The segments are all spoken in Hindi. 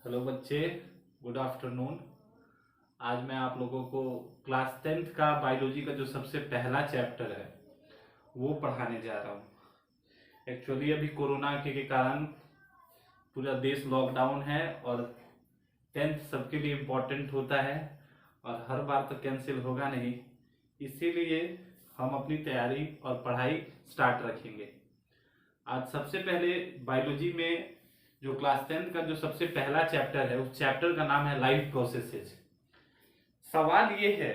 हेलो बच्चे, गुड आफ्टरनून। आज मैं आप लोगों को क्लास 10th का बायोलॉजी का जो सबसे पहला चैप्टर है वो पढ़ाने जा रहा हूँ। एक्चुअली अभी कोरोना के कारण पूरा देश लॉकडाउन है और 10th सबके लिए इम्पोर्टेंट होता है और हर बार तो कैंसिल होगा नहीं, इसीलिए हम अपनी तैयारी और पढ़ाई स्टार्ट रखेंगे। आज सबसे पहले बायोलॉजी में जो क्लास 10th का जो सबसे पहला चैप्टर है उस चैप्टर का नाम है लाइफ प्रोसेसेस। सवाल ये है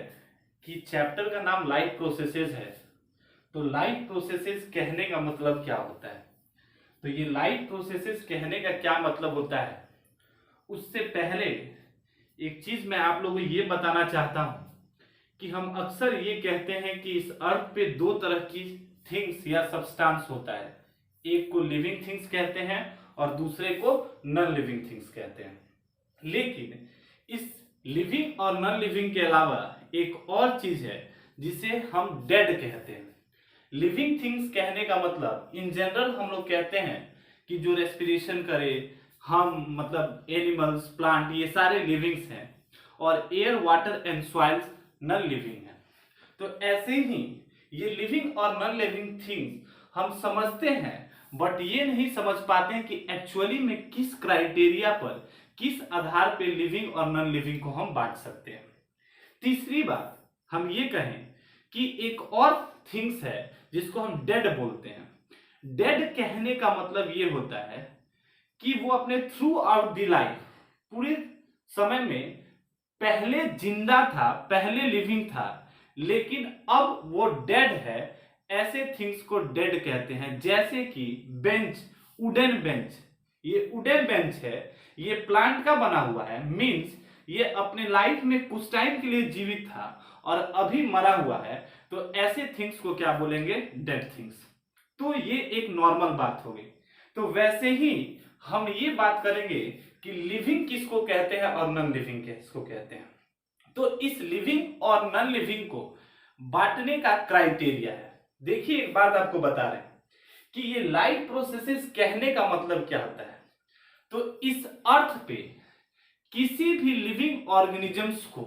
कि चैप्टर का नाम लाइफ प्रोसेसेस है, तो लाइफ प्रोसेसेस कहने का मतलब क्या होता है। तो ये लाइफ प्रोसेसेस कहने का क्या मतलब होता है, उससे पहले एक चीज मैं आप लोगों को ये बताना चाहता हूं कि हम अक्सर ये कहते हैं कि इस अर्थ पे दो तरह की थिंग्स या सब्सटेंस होता है। एक को लिविंग थिंग्स कहते हैं और दूसरे को नॉन लिविंग थिंग्स कहते हैं। लेकिन इस लिविंग और नॉन लिविंग के अलावा एक और चीज है जिसे हम डेड कहते हैं। लिविंग थिंग्स कहने का मतलब इन जनरल हम लोग कहते हैं कि जो रेस्पिरेशन करे, हम मतलब एनिमल्स, प्लांट, ये सारे लिविंग्स हैं और air, water and soils non living है। तो ऐसे ही ये लिविंग और नॉन लिविंग थिंग्स हम समझते हैं, बट ये नहीं समझ पाते हैं कि एक्चुअली में किस क्राइटेरिया पर, किस आधार पे लिविंग और नॉन लिविंग को हम बांट सकते हैं। तीसरी बात हम ये कहें कि एक और थिंग्स है जिसको हम डेड बोलते हैं। डेड कहने का मतलब ये होता है कि वो अपने थ्रू आउट द लाइफ, पूरे समय में पहले जिंदा था, पहले लिविंग था, लेकिन अब वो डेड है। ऐसे थिंग्स को डेड कहते हैं। जैसे कि बेंच, वुडन बेंच, ये वुडन बेंच है, ये प्लांट का बना हुआ है, मींस ये अपने लाइफ में कुछ टाइम के लिए जीवित था और अभी मरा हुआ है, तो ऐसे थिंग्स को क्या बोलेंगे, डेड थिंग्स। तो ये एक नॉर्मल बात हो गई। तो वैसे ही हम ये बात करेंगे कि लिविंग किसको कहते हैं और नॉन लिविंग किसको कहते हैं। तो इस लिविंग और नॉन लिविंग को बांटने का क्राइटेरिया है। देखिए, एक बात आपको बता रहे हैं कि ये लाइफ प्रोसेसेस कहने का मतलब क्या होता है। तो इस अर्थ पे किसी भी लिविंग ऑर्गेनिजम्स को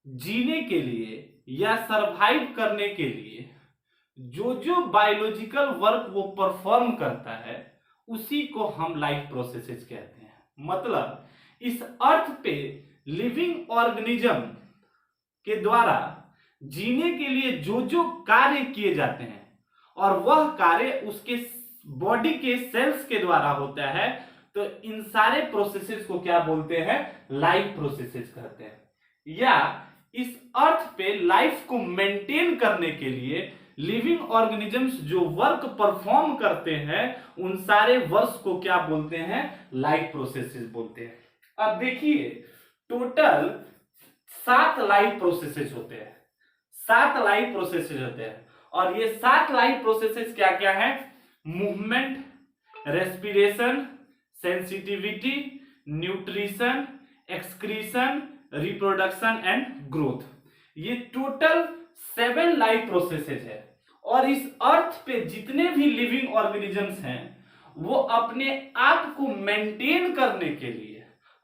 जीने के लिए या सरवाइव करने के लिए जो जो बायोलॉजिकल वर्क वो परफॉर्म करता है उसी को हम लाइफ प्रोसेसेस कहते हैं। मतलब इस अर्थ पे लिविंग ऑर्गेनिज्म के द्वारा जीने के लिए जो जो कार्य किए जाते हैं और वह कार्य उसके बॉडी के सेल्स के द्वारा होता है, तो इन सारे प्रोसेसेस को क्या बोलते हैं, लाइफ प्रोसेसेस कहते हैं। या इस अर्थ पे लाइफ को मेंटेन करने के लिए लिविंग ऑर्गेनिजम्स जो वर्क परफॉर्म करते हैं उन सारे वर्क को क्या बोलते हैं, लाइफ प्रोसेसेस बोलते हैं। अब देखिए, टोटल 7 लाइफ प्रोसेसेस होते हैं। 7 लाइफ प्रोसेसेस होते हैं और ये 7 लाइफ प्रोसेसेस क्या क्या है, movement, respiration, sensitivity, nutrition, excretion, reproduction and growth. ये टोटल 7 लाइफ प्रोसेसेस है। और इस अर्थ पे जितने भी लिविंग ऑर्गेनिजम्स हैं वो अपने आप को मेंटेन करने के लिए,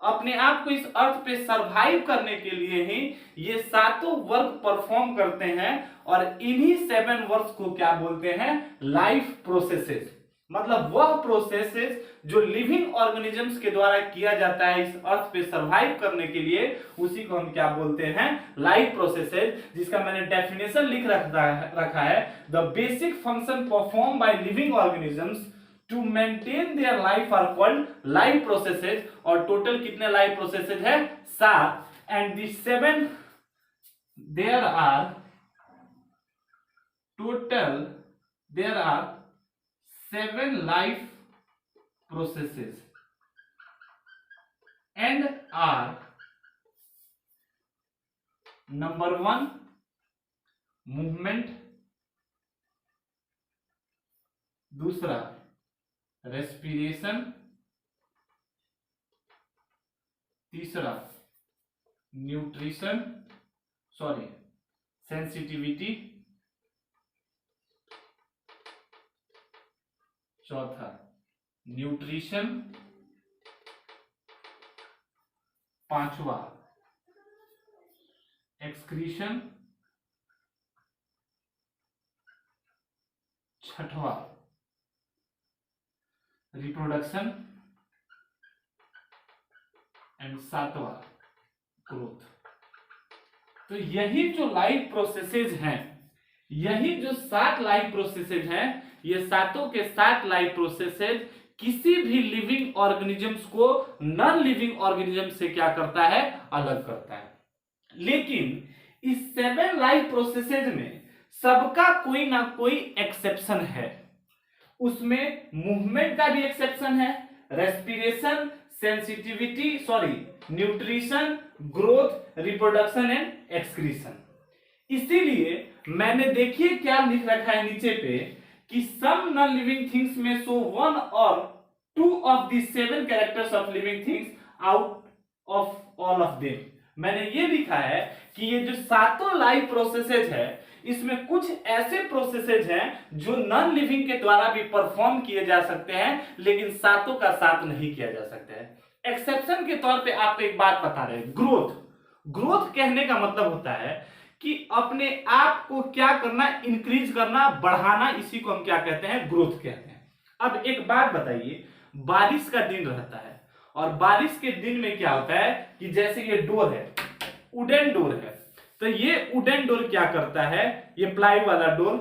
अपने आप को इस अर्थ पे सरवाइव करने के लिए ही ये सातों वर्क परफॉर्म करते हैं और इन्हीं 7 वर्क्स को क्या बोलते हैं, लाइफ प्रोसेसेस। मतलब वह प्रोसेसेस जो लिविंग ऑर्गेनिजम्स के द्वारा किया जाता है इस अर्थ पे सरवाइव करने के लिए, उसी को हम क्या बोलते हैं, लाइफ प्रोसेसेस। जिसका मैंने डेफिनेशन लिख रखा है, the basic function perform by living organisms to maintain their life are called life processes. और टोटल कितने लाइफ प्रोसेसेस है, 7। And the 7 there are total there are 7 life processes and are: number 1 movement, दूसरा respiration, तीसरा nutrition, sensitivity, चौथा न्यूट्रिशन, 5वां एक्सक्रीशन, 6वां रिप्रोडक्शन एंड 7वां ग्रोथ। तो यही जो लाइफ प्रोसेसेस हैं, यही जो 7 लाइफ प्रोसेसेस हैं, ये सातों के 7 लाइफ प्रोसेसेस किसी भी लिविंग ऑर्गेनिजम्स को नॉन लिविंग ऑर्गेनिज्म से क्या करता है, अलग करता है। लेकिन इस 7 लाइफ प्रोसेसेस में सबका कोई ना कोई एक्सेप्शन है। उसमें मूवमेंट का भी एक्सेप्शन है, respiration, sensitivity, nutrition, growth, reproduction and excretion. इसीलिए मैंने देखिए क्या लिख रखा है नीचे पे कि सम नॉन लिविंग थिंग्स में शो 1 और 2 of the 7 characters of living things out of all of them. मैंने ये लिखा है कि ये जो सातों लाइफ प्रोसेसेस है, इसमें कुछ ऐसे प्रोसेसेस हैं जो नॉन लिविंग के द्वारा भी परफॉर्म किए जा सकते हैं, लेकिन सातों का साथ नहीं किया जा सकता है। एक्सेप्शन के तौर पे आपको एक बात बता रहे हैं, ग्रोथ कहने का मतलब होता है कि अपने आप को क्या करना, इंक्रीज करना, बढ़ाना, इसी को हम क्या कहते हैं, ग्रोथ कहते हैं। अब एक बात बताइए, बारिश का दिन रहता है और बारिश के दिन में क्या होता है कि जैसे ये डोर है, वुडन डोर है, तो ये वुडन डोर क्या करता है, ये प्लाई वाला डोर,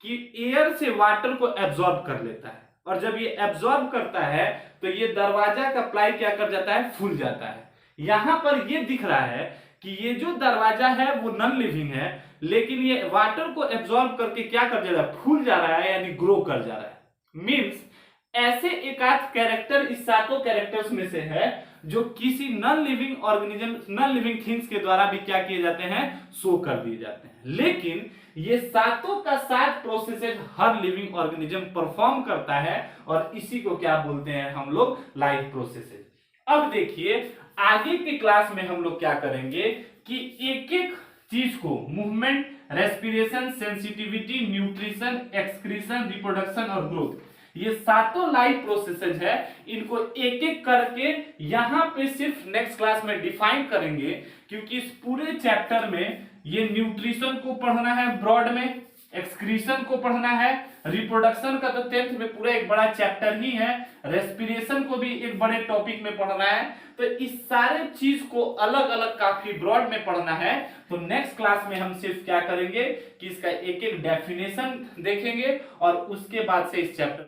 कि एयर से वाटर को एब्जॉर्ब कर लेता है, और जब ये एब्जॉर्ब करता है तो ये दरवाजा का प्लाई क्या कर जाता है, फूल जाता है। यहां पर ये दिख रहा है कि ये जो दरवाजा है वो नॉन लिविंग है, लेकिन ये वाटर को एब्जॉर्ब करके क्या कर जा रहा है, फूल जा रहा है, यानी ग्रो कर जा रहा है। मींस ऐसे एक आध कैरेक्टर इस सातों कैरेक्टर्स में से है जो किसी non living organism, non living things के द्वारा भी क्या किए जाते हैं, शो कर दिए जाते हैं। लेकिन ये सातों का 7 प्रोसेसेस हर लिविंग ऑर्गेनिज्म परफॉर्म करता है, और इसी को क्या बोलते हैं हम लोग, लाइफ प्रोसेसेस। अब देखिए आगे की क्लास में हम लोग क्या करेंगे कि एक एक चीज को, movement, respiration, sensitivity, nutrition, excretion, reproduction और ग्रोथ, ये सातों लाइफ प्रोसेसेस है, इनको एक एक करके यहां पे सिर्फ नेक्स्ट क्लास में डिफाइन करेंगे, क्योंकि इस पूरे चैप्टर में ये न्यूट्रिशन को पढ़ना है ब्रॉड में, एक्सक्रीशन को पढ़ना है, रिप्रोडक्शन का तो 10th में पूरा एक बड़ा चैप्टर ही है, रेस्पिरेशन को भी एक बड़े टॉपिक में पढ़ना है। तो इस सारे चीज को अलग अलग काफी ब्रॉड में पढ़ना है। तो नेक्स्ट क्लास में हम सिर्फ क्या करेंगे कि इसका एक एक डेफिनेशन देखेंगे और उसके बाद से इस चैप्टर